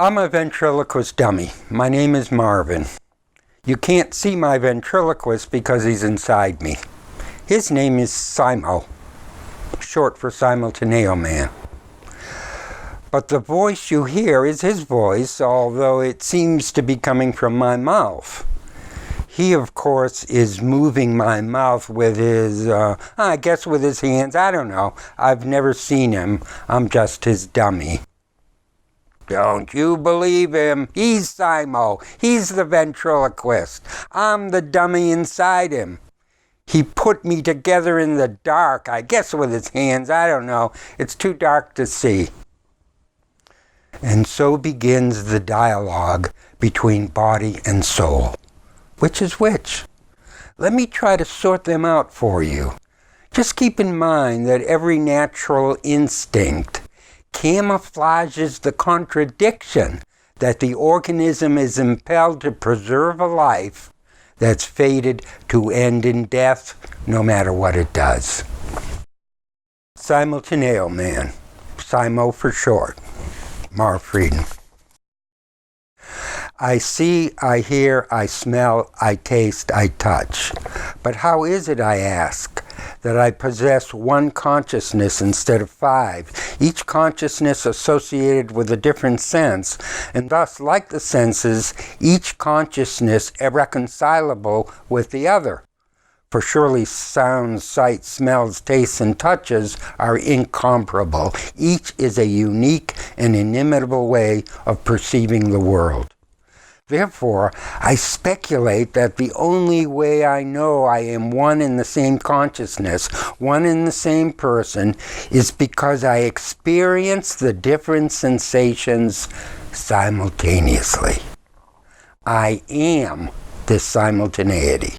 I'm a ventriloquist dummy. My name is Marvin. You can't see my ventriloquist because he's inside me. His name is Simo, short for Simultaneity Man. But the voice you hear is his voice, although it seems to be coming from my mouth. He, of course, is moving my mouth with his, I guess with his hands. I don't know. I've never seen him. I'm just his dummy. Don't you believe him? He's Simo. He's the ventriloquist. I'm the dummy inside him. He put me together in the dark, I guess with his hands. I don't know. It's too dark to see. And so begins the dialogue between body and soul. Which is which? Let me try to sort them out for you. Just keep in mind that every natural instinct camouflages the contradiction that the organism is impelled to preserve a life that's fated to end in death, no matter what it does. Simultaneity Man, Simo for short, Mar Frieden. I see, I hear, I smell, I taste, I touch. But how is it, I ask, that I possess one consciousness instead of five, each consciousness associated with a different sense, and thus, like the senses, each consciousness irreconcilable with the other? For surely sounds, sights, smells, tastes, and touches are incomparable. Each is a unique and inimitable way of perceiving the world. Therefore, I speculate that the only way I know I am one in the same consciousness, one in the same person, is because I experience the different sensations simultaneously. I am this simultaneity.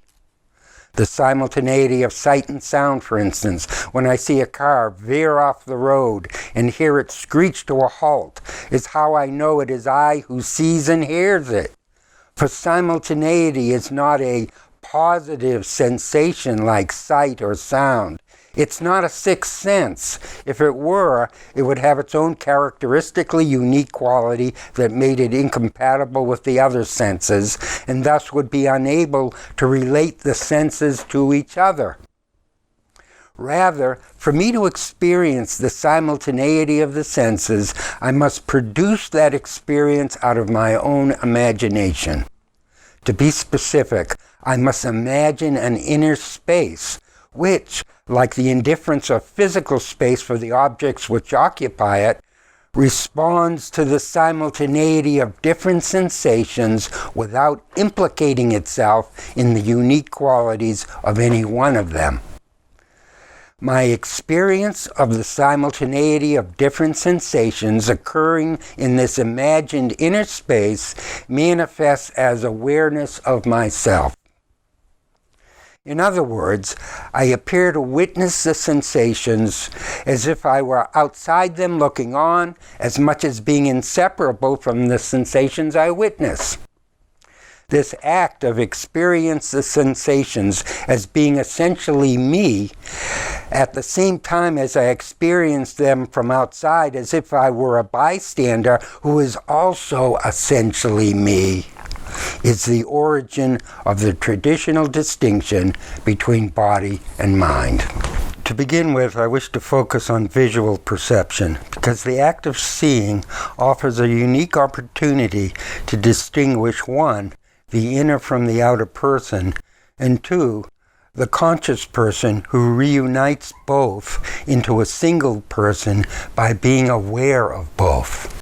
The simultaneity of sight and sound, for instance, when I see a car veer off the road and hear it screech to a halt, is how I know it is I who sees and hears it. For simultaneity is not a positive sensation like sight or sound. It's not a sixth sense. If it were, it would have its own characteristically unique quality that made it incompatible with the other senses, and thus would be unable to relate the senses to each other. Rather, for me to experience the simultaneity of the senses, I must produce that experience out of my own imagination. To be specific, I must imagine an inner space, which, like the indifference of physical space for the objects which occupy it, responds to the simultaneity of different sensations without implicating itself in the unique qualities of any one of them. My experience of the simultaneity of different sensations occurring in this imagined inner space manifests as awareness of myself. In other words, I appear to witness the sensations as if I were outside them looking on, as much as being inseparable from the sensations I witness. This act of experience the sensations as being essentially me, at the same time as I experience them from outside as if I were a bystander who is also essentially me, is the origin of the traditional distinction between body and mind. To begin with, I wish to focus on visual perception, because the act of seeing offers a unique opportunity to distinguish one, the inner from the outer person, and two, the conscious person who reunites both into a single person by being aware of both.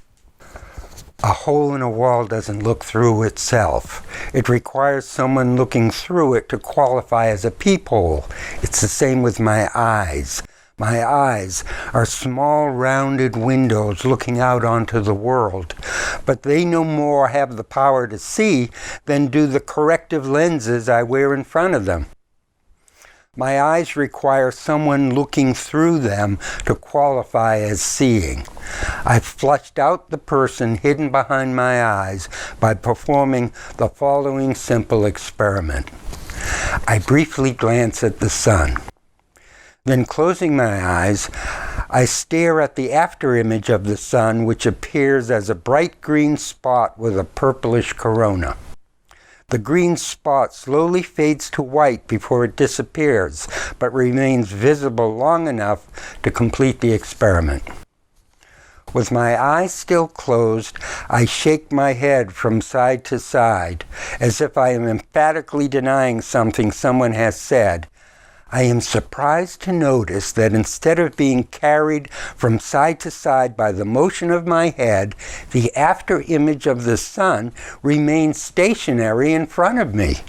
A hole in a wall doesn't look through itself. It requires someone looking through it to qualify as a peephole. It's the same with my eyes. My eyes are small rounded windows looking out onto the world, but they no more have the power to see than do the corrective lenses I wear in front of them. My eyes require someone looking through them to qualify as seeing. I've flushed out the person hidden behind my eyes by performing the following simple experiment. I briefly glance at the sun. Then, closing my eyes, I stare at the afterimage of the sun, which appears as a bright green spot with a purplish corona. The green spot slowly fades to white before it disappears, but remains visible long enough to complete the experiment. With my eyes still closed, I shake my head from side to side, as if I am emphatically denying something someone has said. I am surprised to notice that instead of being carried from side to side by the motion of my head, the afterimage of the sun remains stationary in front of me.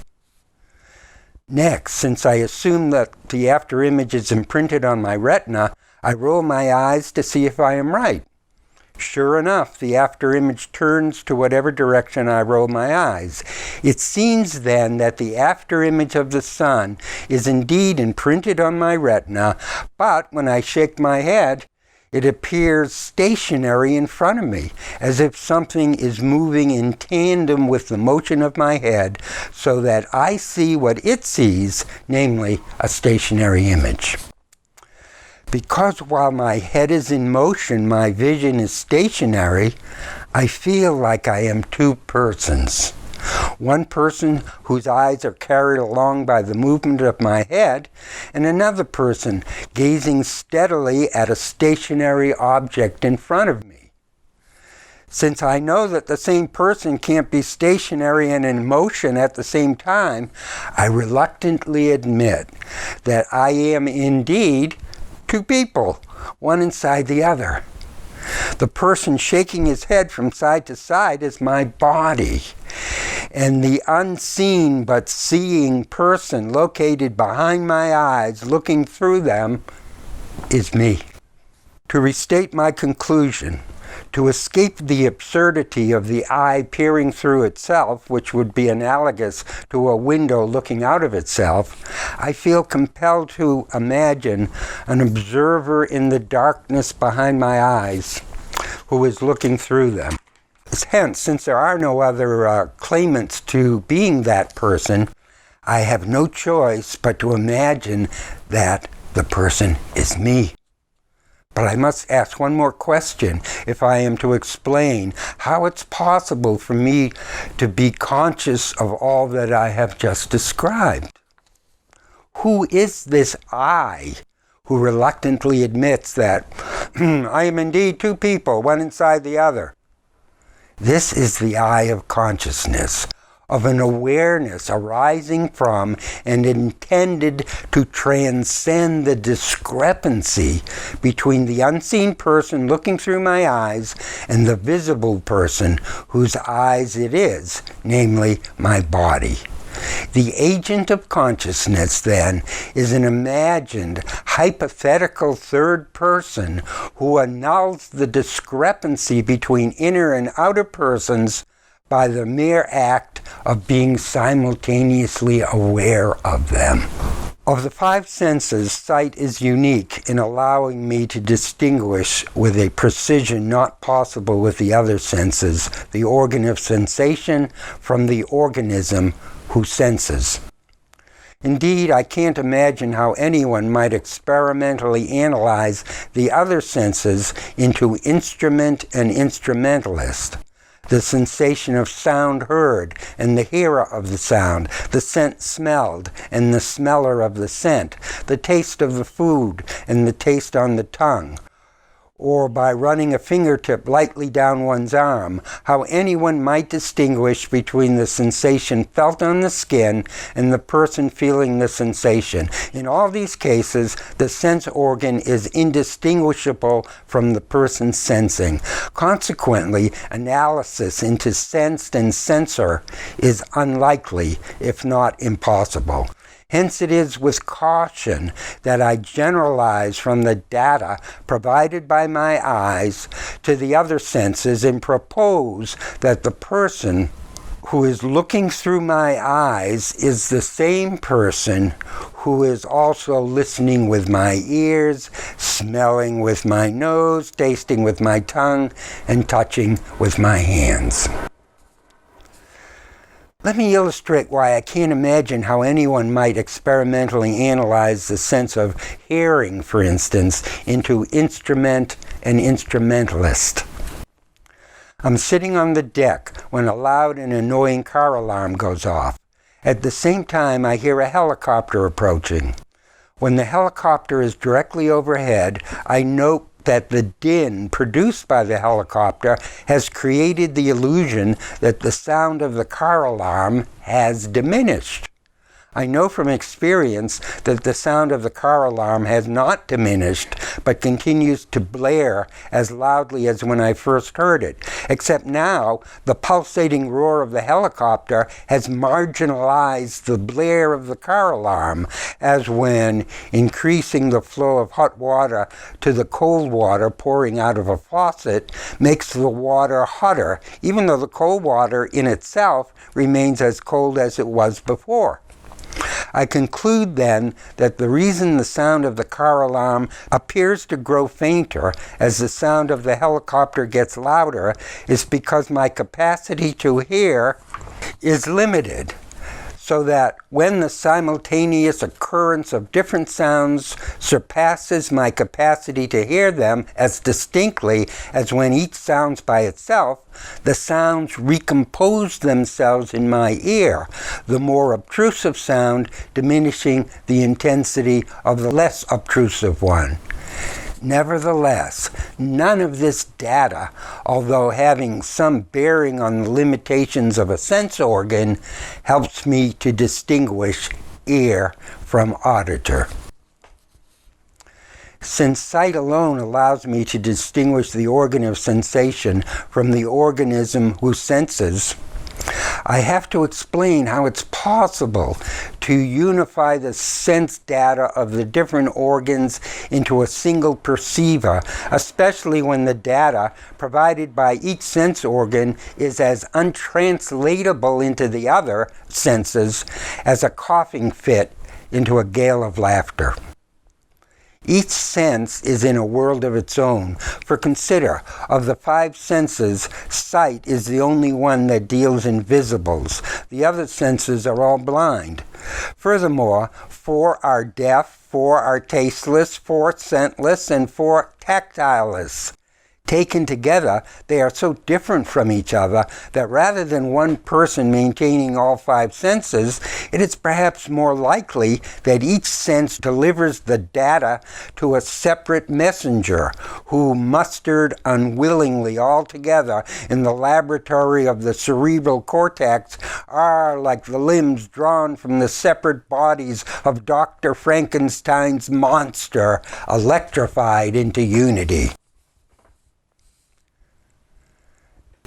Next, since I assume that the afterimage is imprinted on my retina, I roll my eyes to see if I am right. Sure enough, the afterimage turns to whatever direction I roll my eyes. It seems then that the afterimage of the sun is indeed imprinted on my retina, but when I shake my head, it appears stationary in front of me, as if something is moving in tandem with the motion of my head, so that I see what it sees, namely a stationary image. Because while my head is in motion, my vision is stationary, I feel like I am two persons. One person whose eyes are carried along by the movement of my head, and another person gazing steadily at a stationary object in front of me. Since I know that the same person can't be stationary and in motion at the same time, I reluctantly admit that I am indeed two people, one inside the other. The person shaking his head from side to side is my body, and the unseen but seeing person located behind my eyes, looking through them, is me. To restate my conclusion, to escape the absurdity of the eye peering through itself, which would be analogous to a window looking out of itself, I feel compelled to imagine an observer in the darkness behind my eyes who is looking through them. Hence, since there are no other claimants to being that person, I have no choice but to imagine that the person is me. But I must ask one more question if I am to explain how it's possible for me to be conscious of all that I have just described. Who is this I who reluctantly admits that I am indeed two people, one inside the other? This is the I of consciousness, of an awareness arising from and intended to transcend the discrepancy between the unseen person looking through my eyes and the visible person whose eyes it is, namely my body. The agent of consciousness, then, is an imagined, hypothetical third person who annuls the discrepancy between inner and outer persons by the mere act of being simultaneously aware of them. Of the five senses, sight is unique in allowing me to distinguish with a precision not possible with the other senses, the organ of sensation from the organism who senses. Indeed, I can't imagine how anyone might experimentally analyze the other senses into instrument and instrumentalist. The sensation of sound heard and the hearer of the sound, the scent smelled and the smeller of the scent, the taste of the food and the taste on the tongue, or by running a fingertip lightly down one's arm, how anyone might distinguish between the sensation felt on the skin and the person feeling the sensation. In all these cases, the sense organ is indistinguishable from the person sensing. Consequently, analysis into sensed and sensor is unlikely, if not impossible. Hence it is with caution that I generalize from the data provided by my eyes to the other senses and propose that the person who is looking through my eyes is the same person who is also listening with my ears, smelling with my nose, tasting with my tongue, and touching with my hands. Let me illustrate why I can't imagine how anyone might experimentally analyze the sense of hearing, for instance, into instrument and instrumentalist. I'm sitting on the deck when a loud and annoying car alarm goes off. At the same time, I hear a helicopter approaching. When the helicopter is directly overhead, I note that the din produced by the helicopter has created the illusion that the sound of the car alarm has diminished. I know from experience that the sound of the car alarm has not diminished, but continues to blare as loudly as when I first heard it, except now the pulsating roar of the helicopter has marginalized the blare of the car alarm, as when increasing the flow of hot water to the cold water pouring out of a faucet makes the water hotter, even though the cold water in itself remains as cold as it was before. I conclude then that the reason the sound of the car alarm appears to grow fainter as the sound of the helicopter gets louder is because my capacity to hear is limited, so that when the simultaneous occurrence of different sounds surpasses my capacity to hear them as distinctly as when each sounds by itself, the sounds recompose themselves in my ear, the more obtrusive sound diminishing the intensity of the less obtrusive one. Nevertheless, none of this data, although having some bearing on the limitations of a sense organ, helps me to distinguish ear from auditor. Since sight alone allows me to distinguish the organ of sensation from the organism who senses, I have to explain how it's possible to unify the sense data of the different organs into a single perceiver, especially when the data provided by each sense organ is as untranslatable into the other senses as a coughing fit into a gale of laughter. Each sense is in a world of its own. For consider, of the 5 senses, sight is the only one that deals in visibles. The other senses are all blind. Furthermore, 4 are deaf, 4 are tasteless, 4 scentless, and 4 tactileless. Taken together, they are so different from each other that rather than one person maintaining all 5 senses, it is perhaps more likely that each sense delivers the data to a separate messenger who, mustered unwillingly all together in the laboratory of the cerebral cortex, are like the limbs drawn from the separate bodies of Dr. Frankenstein's monster, electrified into unity.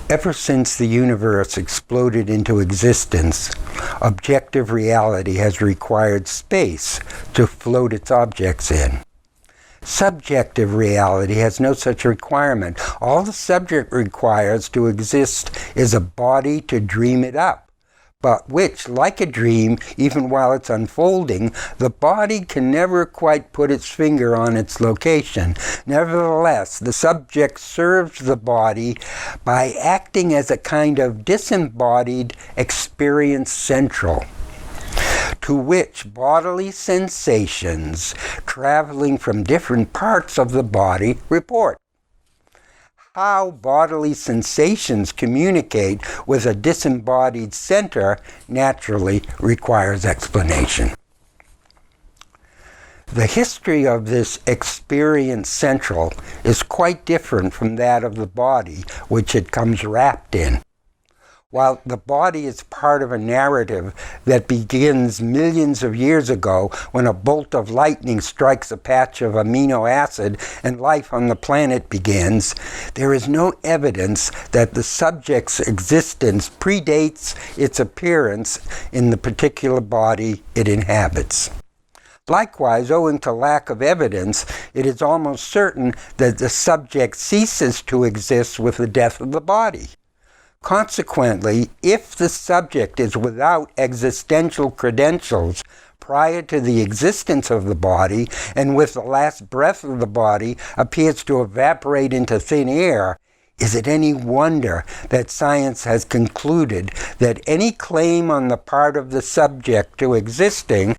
Ever since the universe exploded into existence, objective reality has required space to float its objects in. Subjective reality has no such requirement. All the subject requires to exist is a body to dream it up, but which, like a dream, even while it's unfolding, the body can never quite put its finger on its location. Nevertheless, the subject serves the body by acting as a kind of disembodied experience central, to which bodily sensations traveling from different parts of the body report. How bodily sensations communicate with a disembodied center naturally requires explanation. The history of this experience central is quite different from that of the body, which it comes wrapped in. While the body is part of a narrative that begins millions of years ago when a bolt of lightning strikes a patch of amino acid and life on the planet begins, there is no evidence that the subject's existence predates its appearance in the particular body it inhabits. Likewise, owing to lack of evidence, it is almost certain that the subject ceases to exist with the death of the body. Consequently, if the subject is without existential credentials prior to the existence of the body, and with the last breath of the body appears to evaporate into thin air, Is it any wonder that science has concluded that any claim on the part of the subject to existing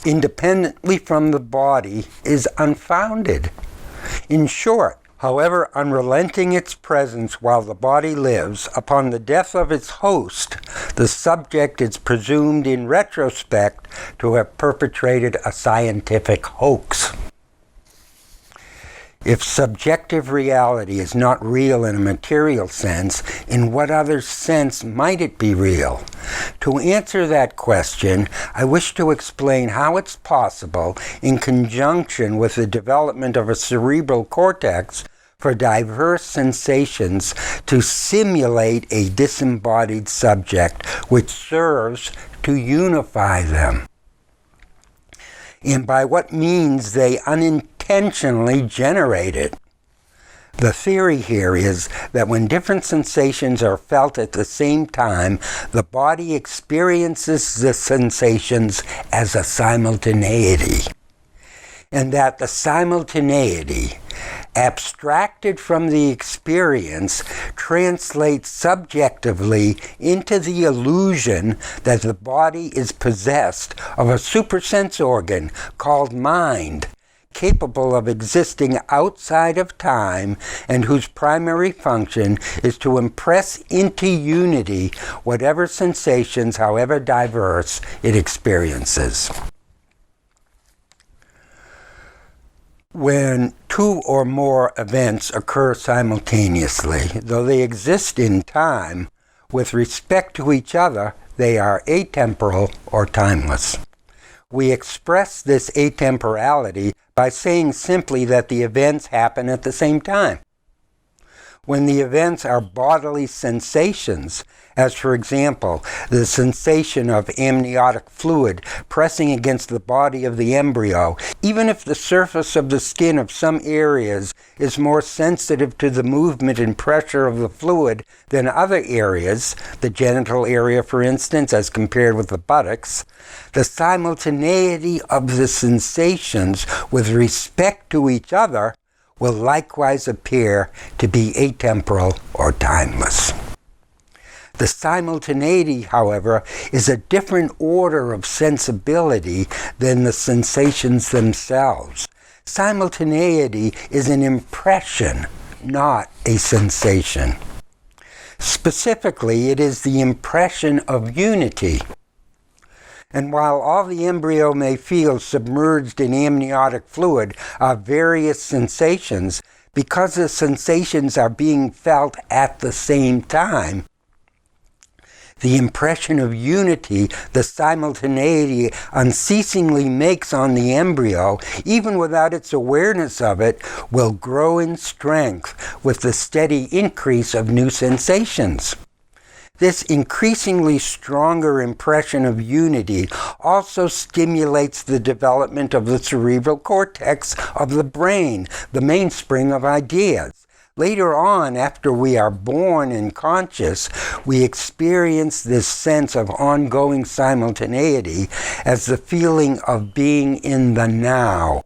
independently from the body is unfounded? In short, however unrelenting its presence while the body lives, upon the death of its host, the subject is presumed in retrospect to have perpetrated a scientific hoax. If subjective reality is not real in a material sense, in what other sense might it be real? To answer that question, I wish to explain how it's possible, in conjunction with the development of a cerebral cortex, for diverse sensations to simulate a disembodied subject which serves to unify them, and by what means they unintentionally generate it. The theory here is that when different sensations are felt at the same time, the body experiences the sensations as a simultaneity, and that the simultaneity, abstracted from the experience, translates subjectively into the illusion that the body is possessed of a supersense organ called mind, capable of existing outside of time and whose primary function is to impress into unity whatever sensations, however diverse, it experiences. When two or more events occur simultaneously, though they exist in time, with respect to each other, they are atemporal or timeless. We express this atemporality by saying simply that the events happen at the same time. When the events are bodily sensations, as for example, the sensation of amniotic fluid pressing against the body of the embryo, even if the surface of the skin of some areas is more sensitive to the movement and pressure of the fluid than other areas, the genital area for instance, as compared with the buttocks, the simultaneity of the sensations with respect to each other will likewise appear to be atemporal or timeless. The simultaneity, however, is a different order of sensibility than the sensations themselves. Simultaneity is an impression, not a sensation. Specifically, it is the impression of unity. And while all the embryo may feel submerged in amniotic fluid are various sensations, because the sensations are being felt at the same time, the impression of unity the simultaneity unceasingly makes on the embryo, even without its awareness of it, will grow in strength with the steady increase of new sensations. This increasingly stronger impression of unity also stimulates the development of the cerebral cortex of the brain, the mainspring of ideas. Later on, after we are born and conscious, we experience this sense of ongoing simultaneity as the feeling of being in the now,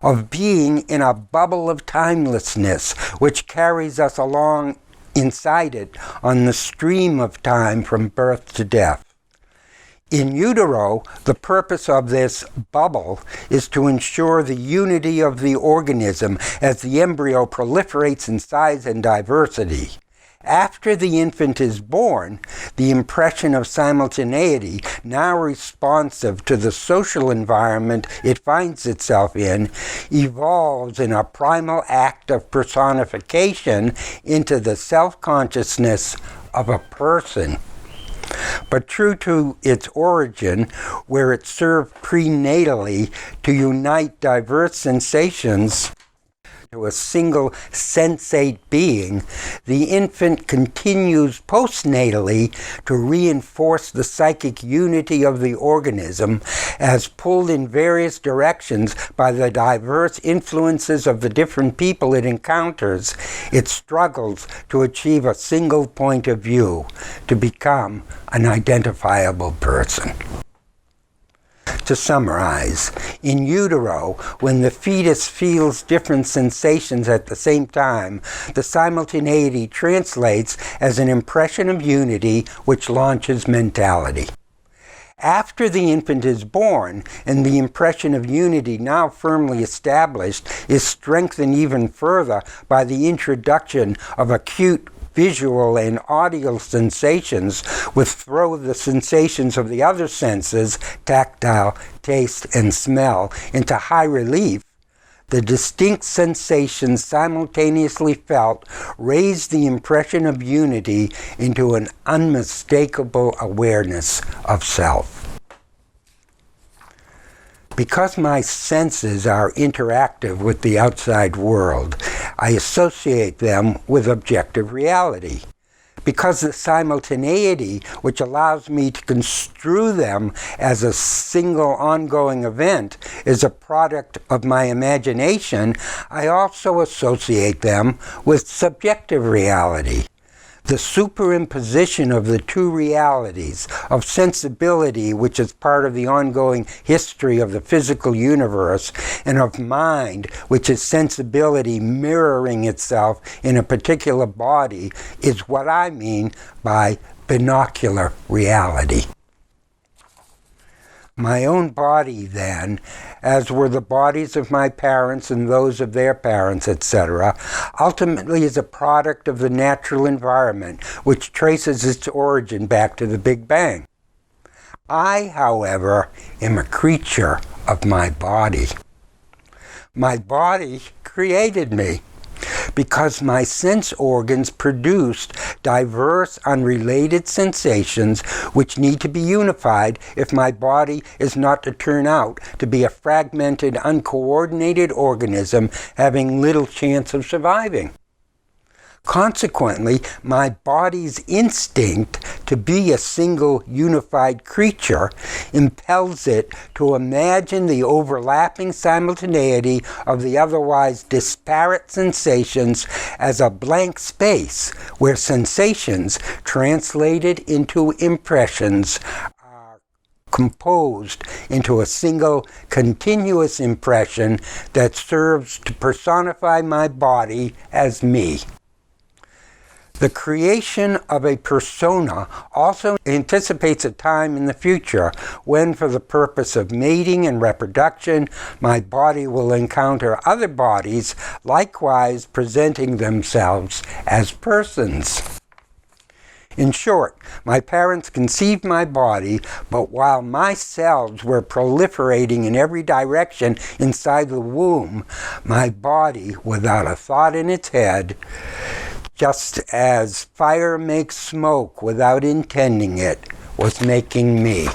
of being in a bubble of timelessness which carries us along inside it on the stream of time from birth to death. In utero, the purpose of this bubble is to ensure the unity of the organism as the embryo proliferates in size and diversity. After the infant is born, the impression of simultaneity, now responsive to the social environment it finds itself in, evolves in a primal act of personification into the self-consciousness of a person. But true to its origin, where it served prenatally to unite diverse sensations to a single sensate being, the infant continues postnatally to reinforce the psychic unity of the organism as pulled in various directions by the diverse influences of the different people it encounters. It struggles to achieve a single point of view, to become an identifiable person. To summarize, in utero, when the fetus feels different sensations at the same time, the simultaneity translates as an impression of unity which launches mentality. After the infant is born, and the impression of unity now firmly established is strengthened even further by the introduction of acute visual and audio sensations, which throw the sensations of the other senses, tactile, taste, and smell, into high relief, the distinct sensations simultaneously felt raise the impression of unity into an unmistakable awareness of self. Because my senses are interactive with the outside world, I associate them with objective reality. Because the simultaneity, which allows me to construe them as a single ongoing event, is a product of my imagination, I also associate them with subjective reality. The superimposition of the two realities, of sensibility, which is part of the ongoing history of the physical universe, and of mind, which is sensibility mirroring itself in a particular body, is what I mean by binocular reality. My own body, then, as were the bodies of my parents and those of their parents, etc., ultimately is a product of the natural environment, which traces its origin back to the Big Bang. I, however, am a creature of my body. My body created me, because my sense organs produced diverse, unrelated sensations which need to be unified if my body is not to turn out to be a fragmented, uncoordinated organism having little chance of surviving. Consequently, my body's instinct to be a single unified creature impels it to imagine the overlapping simultaneity of the otherwise disparate sensations as a blank space where sensations translated into impressions are composed into a single continuous impression that serves to personify my body as me. The creation of a persona also anticipates a time in the future when, for the purpose of mating and reproduction, my body will encounter other bodies likewise presenting themselves as persons. In short, my parents conceived my body, but while my cells were proliferating in every direction inside the womb, my body, without a thought in its head, just as fire makes smoke without intending it, was making me.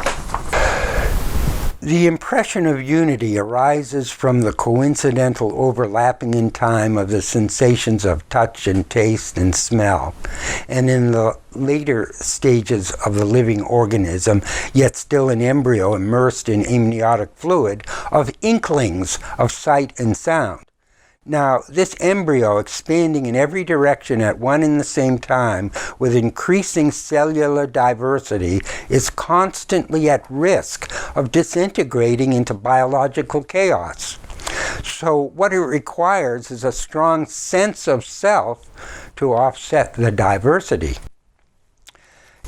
The impression of unity arises from the coincidental overlapping in time of the sensations of touch and taste and smell, and in the later stages of the living organism, yet still an embryo immersed in amniotic fluid, of inklings of sight and sound. Now, this embryo expanding in every direction at one and the same time with increasing cellular diversity is constantly at risk of disintegrating into biological chaos. So what it requires is a strong sense of self to offset the diversity.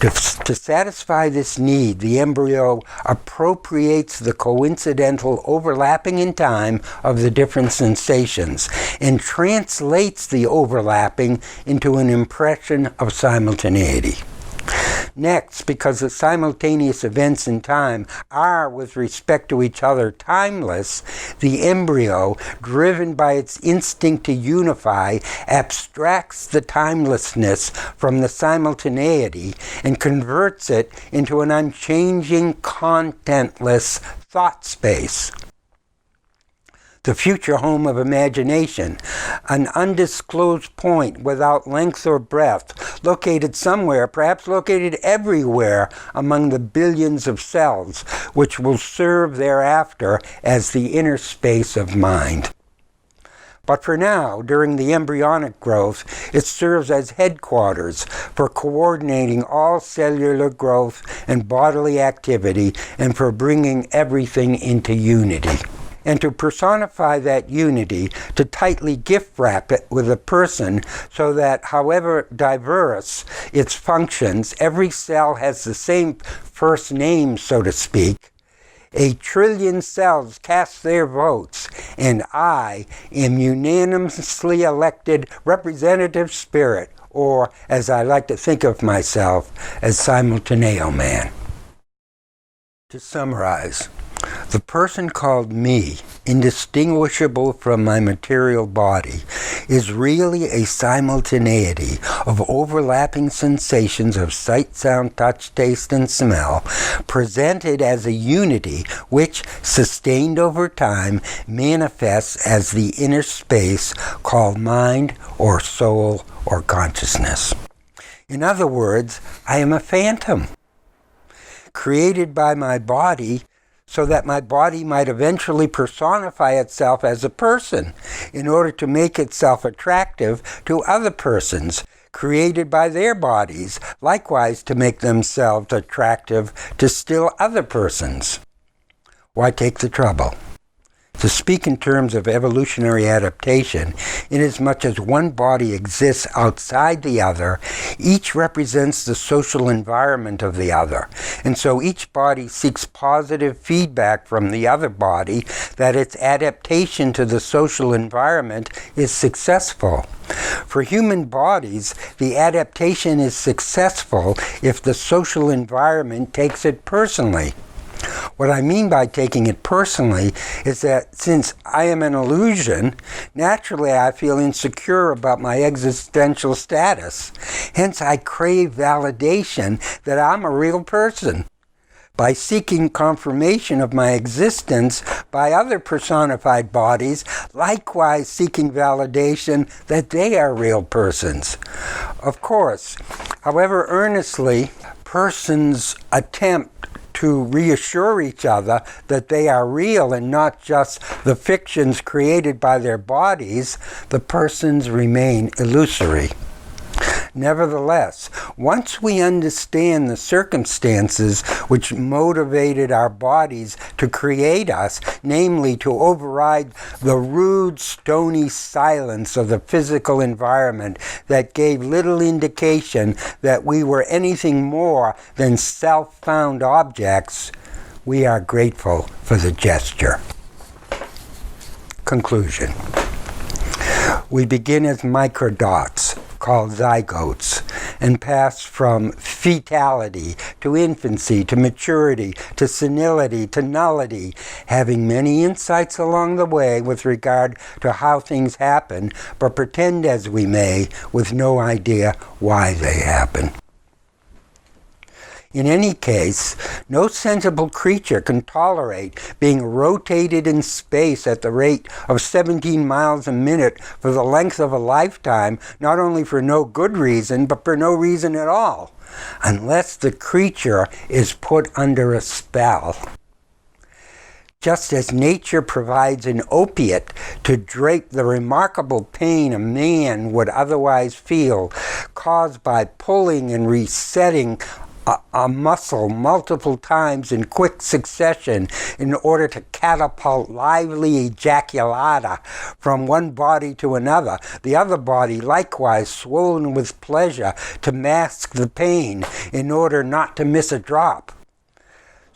To satisfy this need, the embryo appropriates the coincidental overlapping in time of the different sensations and translates the overlapping into an impression of simultaneity. Next, because the simultaneous events in time are, with respect to each other, timeless, the embryo, driven by its instinct to unify, abstracts the timelessness from the simultaneity and converts it into an unchanging, contentless thought space. The future home of imagination, an undisclosed point without length or breadth, located somewhere, perhaps located everywhere among the billions of cells, which will serve thereafter as the inner space of mind. But for now, during the embryonic growth, it serves as headquarters for coordinating all cellular growth and bodily activity and for bringing everything into unity. And to personify that unity, to tightly gift wrap it with a person so that however diverse its functions, every cell has the same first name, so to speak. A trillion cells cast their votes, and I am unanimously elected representative spirit, or as I like to think of myself, as Simultaneity Man. To summarize, the person called me, indistinguishable from my material body, is really a simultaneity of overlapping sensations of sight, sound, touch, taste, and smell, presented as a unity which, sustained over time, manifests as the inner space called mind or soul or consciousness. In other words, I am a phantom, created by my body so that my body might eventually personify itself as a person in order to make itself attractive to other persons, created by their bodies, likewise to make themselves attractive to still other persons. Why take the trouble? To speak in terms of evolutionary adaptation, inasmuch as one body exists outside the other, each represents the social environment of the other, and so each body seeks positive feedback from the other body that its adaptation to the social environment is successful. For human bodies, the adaptation is successful if the social environment takes it personally. What I mean by taking it personally is that since I am an illusion, naturally I feel insecure about my existential status. Hence I crave validation that I'm a real person. By seeking confirmation of my existence by other personified bodies, likewise seeking validation that they are real persons. Of course, however earnestly persons attempt to reassure each other that they are real and not just the fictions created by their bodies, the persons remain illusory. Nevertheless, once we understand the circumstances which motivated our bodies to create us, namely to override the rude, stony silence of the physical environment that gave little indication that we were anything more than self-found objects, we are grateful for the gesture. Conclusion. We begin as microdots, called zygotes, and pass from fetality to infancy to maturity to senility to nullity, having many insights along the way with regard to how things happen, but pretend as we may with no idea why they happen. In any case, no sensible creature can tolerate being rotated in space at the rate of 17 miles a minute for the length of a lifetime, not only for no good reason, but for no reason at all, unless the creature is put under a spell. Just as nature provides an opiate to drape the remarkable pain a man would otherwise feel, caused by pulling and resetting a muscle multiple times in quick succession in order to catapult lively ejaculata from one body to another, the other body likewise swollen with pleasure to mask the pain in order not to miss a drop.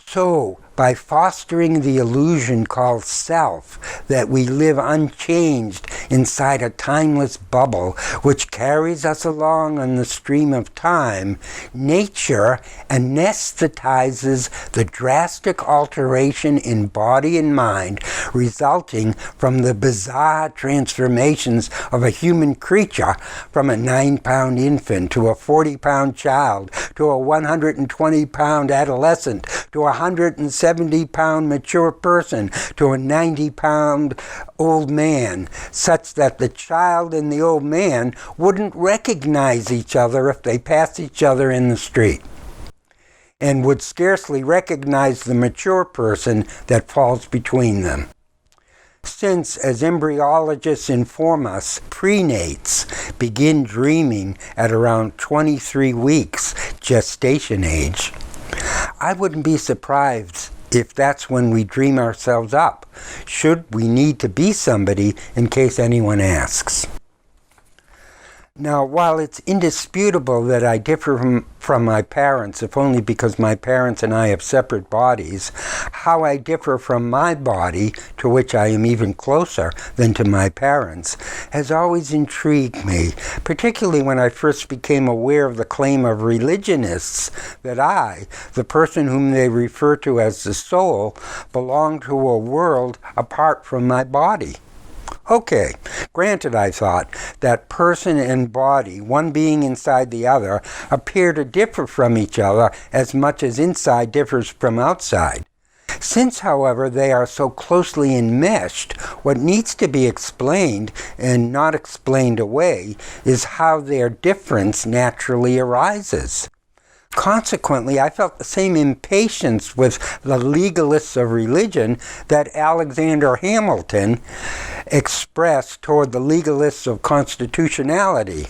So, by fostering the illusion called self, that we live unchanged inside a timeless bubble which carries us along on the stream of time, nature anesthetizes the drastic alteration in body and mind resulting from the bizarre transformations of a human creature from a 9-pound infant to a 40-pound child to a 120-pound adolescent to a 170-pound mature person to a 90-pound old man, such that the child and the old man wouldn't recognize each other if they passed each other in the street, and would scarcely recognize the mature person that falls between them. Since, as embryologists inform us, prenates begin dreaming at around 23 weeks gestation age, I wouldn't be surprised if that's when we dream ourselves up, should we need to be somebody in case anyone asks. Now, while it's indisputable that I differ from my parents, if only because my parents and I have separate bodies, how I differ from my body, to which I am even closer than to my parents, has always intrigued me, particularly when I first became aware of the claim of religionists that I, the person whom they refer to as the soul, belong to a world apart from my body. Okay, granted, I thought, that person and body, one being inside the other, appear to differ from each other as much as inside differs from outside. Since, however, they are so closely enmeshed, what needs to be explained, and not explained away, is how their difference naturally arises. Consequently, I felt the same impatience with the legalists of religion that Alexander Hamilton expressed toward the legalists of constitutionality.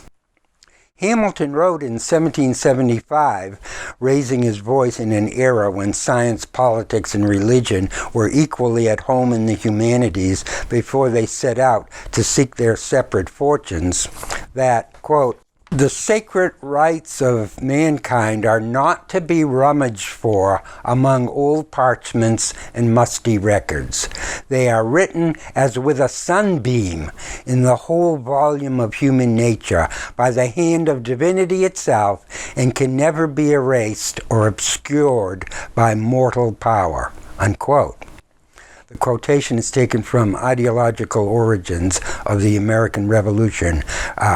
Hamilton wrote in 1775, raising his voice in an era when science, politics, and religion were equally at home in the humanities before they set out to seek their separate fortunes, that, quote, "The sacred rights of mankind are not to be rummaged for among old parchments and musty records. They are written as with a sunbeam in the whole volume of human nature by the hand of divinity itself, and can never be erased or obscured by mortal power," unquote. The quotation is taken from Ideological Origins of the American Revolution,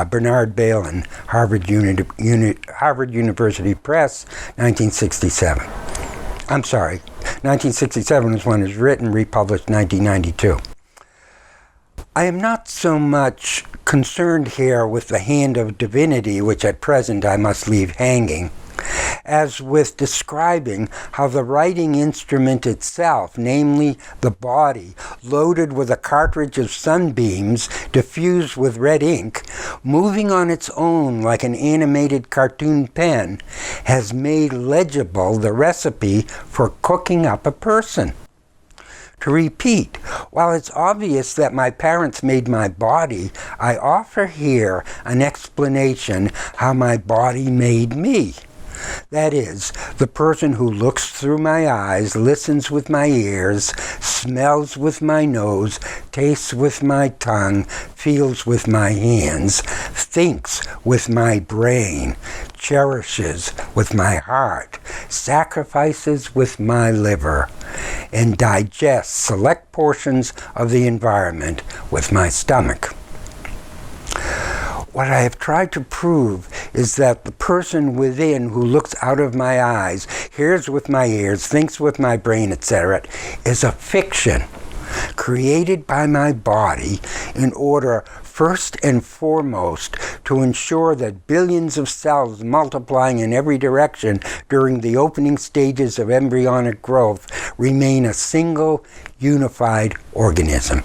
Bernard Bailyn, Harvard University Press, 1967. I'm sorry, 1967 is when it was written, republished 1992. I am not so much concerned here with the hand of divinity, which at present I must leave hanging, as with describing how the writing instrument itself, namely the body, loaded with a cartridge of sunbeams diffused with red ink, moving on its own like an animated cartoon pen, has made legible the recipe for cooking up a person. To repeat, while it's obvious that my parents made my body, I offer here an explanation how my body made me. That is, the person who looks through my eyes, listens with my ears, smells with my nose, tastes with my tongue, feels with my hands, thinks with my brain, cherishes with my heart, sacrifices with my liver, and digests select portions of the environment with my stomach. What I have tried to prove is that the person within who looks out of my eyes, hears with my ears, thinks with my brain, etc., is a fiction created by my body in order, first and foremost, to ensure that billions of cells multiplying in every direction during the opening stages of embryonic growth remain a single, unified organism.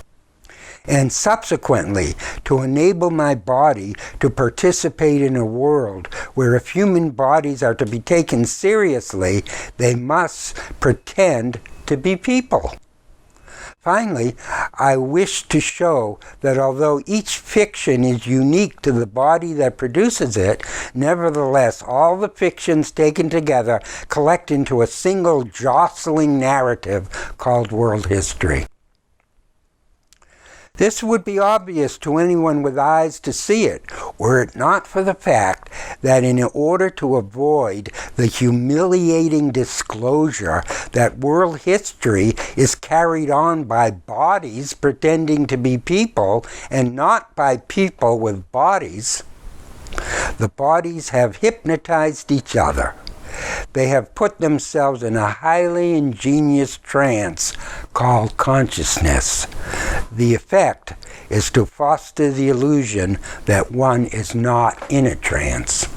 And subsequently, to enable my body to participate in a world where if human bodies are to be taken seriously, they must pretend to be people. Finally, I wish to show that although each fiction is unique to the body that produces it, nevertheless all the fictions taken together collect into a single jostling narrative called world history. This would be obvious to anyone with eyes to see it, were it not for the fact that in order to avoid the humiliating disclosure that world history is carried on by bodies pretending to be people and not by people with bodies, the bodies have hypnotized each other. They have put themselves in a highly ingenious trance called consciousness. The effect is to foster the illusion that one is not in a trance.